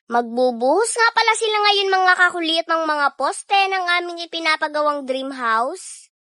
Magbubuhos nga pala sila ngayon mga kakulit ng mga poste ng aming ipinapagawang dream house.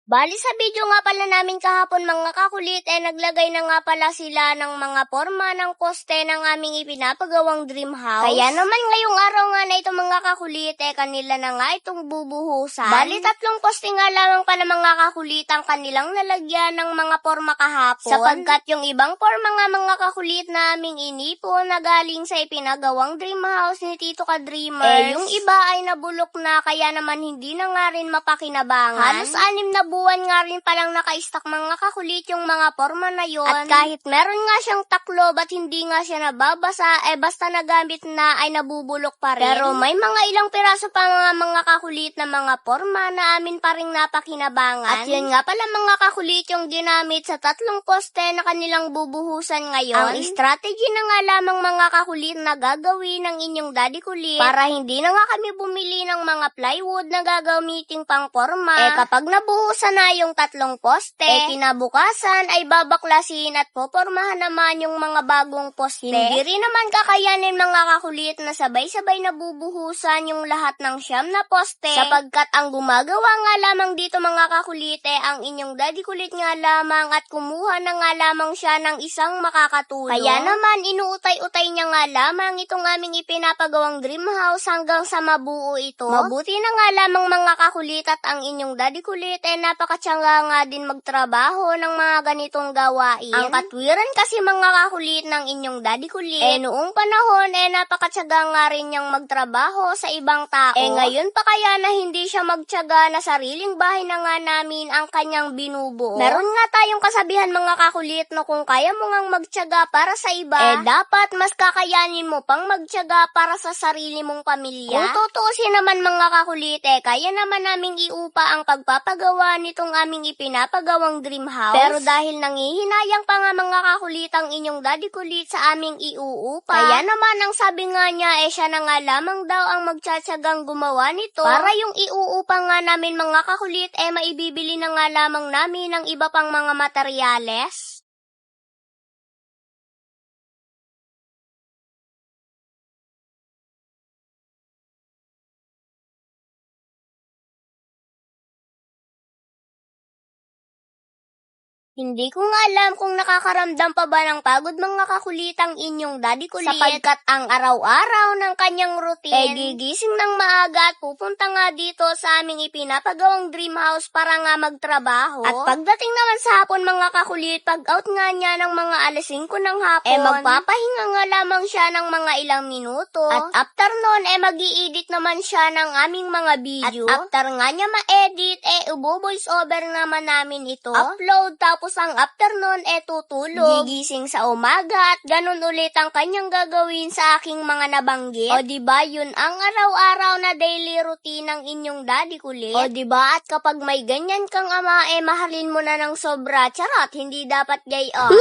Bali sa video nga pala namin kahapon mga kakulit, naglagay na nga pala sila ng mga forma ng poste ng aming ipinapagawang dream house. Kaya naman ngayong araw nga na ito mga kakulit, kanila na nga itong bubuhusan. Bali 3 poste nga lamang pala mga kakulit ang kanilang nalagyan ng mga forma kahapon. Sapagkat yung ibang forma nga mga kakulit na aming inipon na galing sa ipinagawang dream house ni Tito Ka Dreamers, yung iba ay nabulok na kaya naman hindi na nga rin mapakinabangan. Halos 6 na buwan nga rin palang naka-stock mga kakulit yung mga forma na yon. At kahit meron nga siyang taklob at hindi nga siya nababasa, basta nagamit na ay nabubulok pa rin. Pero may mga ilang piraso pa mga kakulit na mga forma na amin pa rin napakinabangan. At yun nga pala mga kakulit yung ginamit sa 3 poste na kanilang bubuhusan ngayon. Ang strategy na nga lamang mga kakulit na gagawin ng inyong daddy kulit para hindi na nga kami bumili ng mga plywood na gagamiting pang forma. Kapag nabuhusan na yung 3 poste, kinabukasan ay babaklasin at popormahan naman yung mga bagong poste. Hindi rin naman kakayanin mga kakulit na sabay-sabay nabubuhusan yung lahat ng 9 na poste, sapagkat ang gumagawa nga lamang dito mga kakulit ang inyong daddy kulit nga lamang at kumuha na nga lamang siya ng isang makakatulong. Kaya naman inuutay-utay niya nga lamang itong aming ipinapagawang dream house hanggang sa mabuo ito. Mabuti na nga lamang mga kakulit at ang inyong daddy kulit napakatyaga nga din magtrabaho ng mga ganitong gawain. Ang katwiran kasi mga kakulit ng inyong daddy kulit, noong panahon napakatyaga nga rin niyang magtrabaho sa ibang tao. Ngayon pa kaya na hindi siya magtyaga na sariling bahay na nga namin ang kanyang binubuo. Meron nga tayong kasabihan mga kakulit na kung kaya mo ngang magtyaga para sa iba, dapat mas kakayanin mo pang magtyaga para sa sarili mong pamilya. Kung tutuusin naman mga kakulit, kaya naman naming iupa ang pagpapagawa nitong aming ipinapagawang dream house. Pero dahil nangihinayang pa nga mga kakulit ang inyong daddy kulit sa aming iuupa, kaya naman ang sabi nga niya siya na nga lamang daw ang magtsatsagang gumawa nito para yung iuupa nga namin mga kakulit maibibili na nga lamang namin ng iba pang mga materyales. Hindi ko nga alam kung nakakaramdam pa ba ng pagod mga kakulitang inyong daddy kulit, sapagkat ang araw-araw ng kanyang routine gigising ng maaga at pupunta nga dito sa aming ipinapagawang dream house para nga magtrabaho. At pagdating naman sa hapon mga kakulit, pag out nga niya ng mga alas 5 ng hapon, magpapahinga nga lamang siya ng mga ilang minuto. At after nun mag-i-edit naman siya ng aming mga video. At after nga niya ma-edit, ubo-voice over naman namin ito. Upload, tapos ang afternoon tutulog, gigising sa umaga at ganun ulit ang kanyang gagawin sa aking mga nabanggit. O diba yun ang araw-araw na daily routine ng inyong daddy kulit? O diba at kapag may ganyan kang ama mahalin mo na ng sobra, charot, hindi dapat gayon.